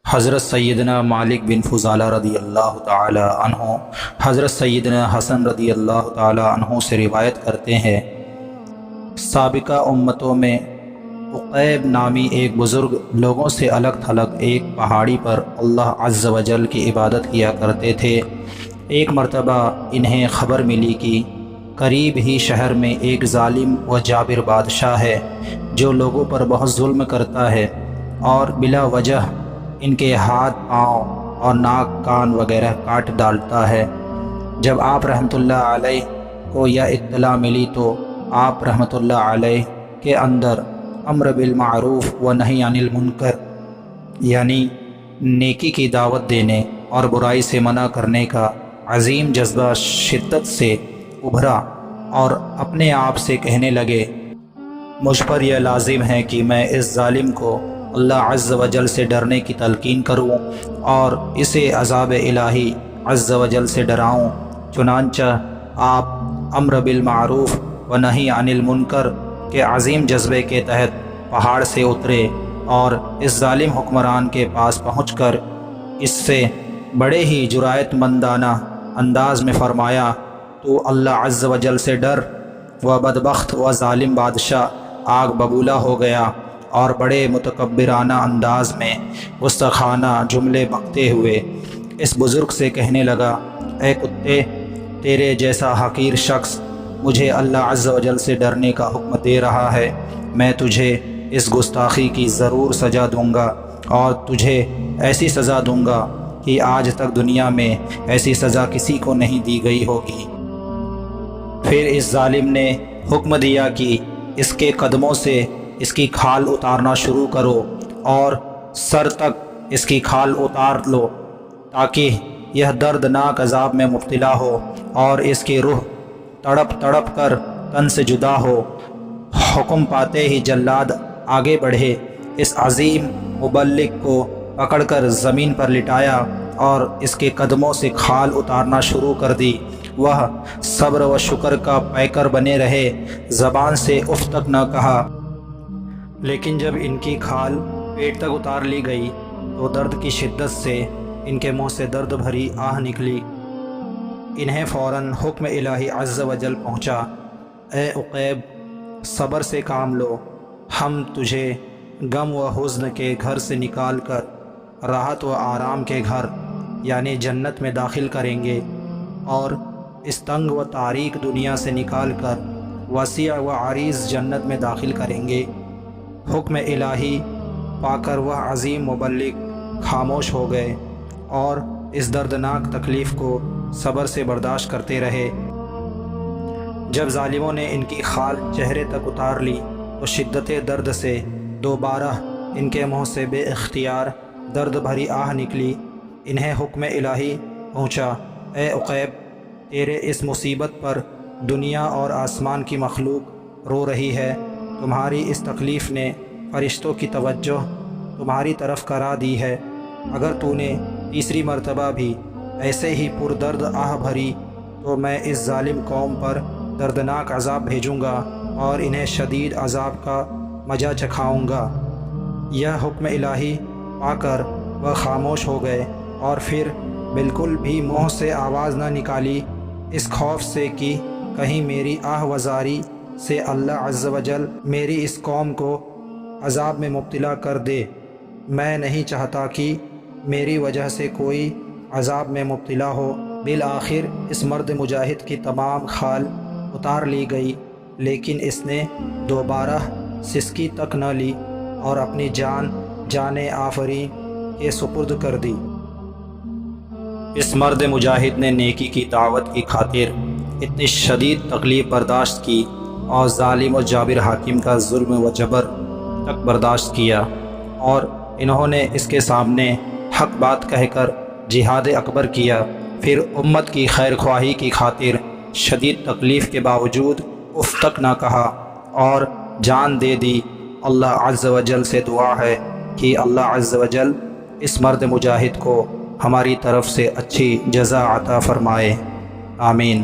حضرت سیدنا مالک بن فضالہ رضی اللہ تعالی عنہ حضرت سیدنا حسن رضی اللہ تعالی عنہ سے روایت کرتے ہیں، سابقہ امتوں میں عقیب نامی ایک بزرگ لوگوں سے الگ تھلگ ایک پہاڑی پر اللہ عز و جل کی عبادت کیا کرتے تھے۔ ایک مرتبہ انہیں خبر ملی کہ قریب ہی شہر میں ایک ظالم و جابر بادشاہ ہے جو لوگوں پر بہت ظلم کرتا ہے اور بلا وجہ ان کے ہاتھ، پاؤں اور ناک، کان وغیرہ کاٹ ڈالتا ہے۔ جب آپ رحمۃ اللہ علیہ کو یہ اطلاع ملی تو آپ رحمۃ اللہ علیہ کے اندر امر بالمعروف و نہی عن المنکر یعنی نیکی کی دعوت دینے اور برائی سے منع کرنے کا عظیم جذبہ شدت سے ابھرا اور اپنے آپ سے کہنے لگے، مجھ پر یہ لازم ہے کہ میں اس ظالم کو اللہ عز و جل سے ڈرنے کی تلقین کروں اور اسے عذاب الہی عز و جل سے ڈراؤں۔ چنانچہ آپ امر بالمعروف و نہی عن المنکر کے عظیم جذبے کے تحت پہاڑ سے اترے اور اس ظالم حکمران کے پاس پہنچ کر اس سے بڑے ہی جرأت مندانہ انداز میں فرمایا، تو اللہ عز و جل سے ڈر۔ وہ بدبخت و ظالم بادشاہ آگ ببولا ہو گیا اور بڑے متکبرانہ انداز میں گستاخانہ جملے بکتے ہوئے اس بزرگ سے کہنے لگا، اے کتے، تیرے جیسا حقیر شخص مجھے اللہ عز و جل سے ڈرنے کا حکم دے رہا ہے، میں تجھے اس گستاخی کی ضرور سزا دوں گا اور تجھے ایسی سزا دوں گا کہ آج تک دنیا میں ایسی سزا کسی کو نہیں دی گئی ہوگی۔ پھر اس ظالم نے حکم دیا کہ اس کے قدموں سے اس کی کھال اتارنا شروع کرو اور سر تک اس کی کھال اتار لو تاکہ یہ دردناک عذاب میں مبتلا ہو اور اس کی روح تڑپ تڑپ کر تن سے جدا ہو۔ حکم پاتے ہی جلاد آگے بڑھے، اس عظیم مبلغ کو پکڑ کر زمین پر لٹایا اور اس کے قدموں سے کھال اتارنا شروع کر دی۔ وہ صبر و شکر کا پیکر بنے رہے، زبان سے اف تک نہ کہا، لیکن جب ان کی کھال پیٹ تک اتار لی گئی تو درد کی شدت سے ان کے منہ سے درد بھری آہ نکلی۔ انہیں فوراً حکم الہی عز و جل پہنچا، اے عقیب، صبر سے کام لو، ہم تجھے غم و حزن کے گھر سے نکال کر راحت و آرام کے گھر یعنی جنت میں داخل کریں گے اور اس تنگ و تاریک دنیا سے نکال کر وسیع و عریض جنت میں داخل کریں گے۔ حکم الہی پا کر وہ عظیم مبلغ خاموش ہو گئے اور اس دردناک تکلیف کو صبر سے برداشت کرتے رہے۔ جب ظالموں نے ان کی کھال چہرے تک اتار لی تو شدت درد سے دوبارہ ان کے منہ سے بے اختیار درد بھری آہ نکلی۔ انہیں حکم الہی پہنچا، اے عقیب، تیرے اس مصیبت پر دنیا اور آسمان کی مخلوق رو رہی ہے۔ تمہاری اس تکلیف نے فرشتوں کی توجہ تمہاری طرف کرا دی ہے۔ اگر تو نے تیسری مرتبہ بھی ایسے ہی پردرد آہ بھری تو میں اس ظالم قوم پر دردناک عذاب بھیجوں گا اور انہیں شدید عذاب کا مزہ چکھاؤں گا۔ یہ حکم الہی پا کر وہ خاموش ہو گئے اور پھر بالکل بھی منہ سے آواز نہ نکالی، اس خوف سے کہ کہیں میری آہ وزاری سے اللہ عز و جل میری اس قوم کو عذاب میں مبتلا کر دے۔ میں نہیں چاہتا کہ میری وجہ سے کوئی عذاب میں مبتلا ہو۔ بالآخر اس مرد مجاہد کی تمام کھال اتار لی گئی، لیکن اس نے دوبارہ سسکی تک نہ لی اور اپنی جان آفرین کے سپرد کر دی۔ اس مرد مجاہد نے نیکی کی دعوت کی خاطر اتنی شدید تکلیف برداشت کی اور ظالم و جابر حاکم کا ظلم و جبر تک برداشت کیا، اور انہوں نے اس کے سامنے حق بات کہہ کر جہاد اکبر کیا۔ پھر امت کی خیر خواہی کی خاطر شدید تکلیف کے باوجود اف تک نہ کہا اور جان دے دی۔ اللہ عز و جل سے دعا ہے کہ اللہ عز و جل اس مرد مجاہد کو ہماری طرف سے اچھی جزا عطا فرمائے، آمین۔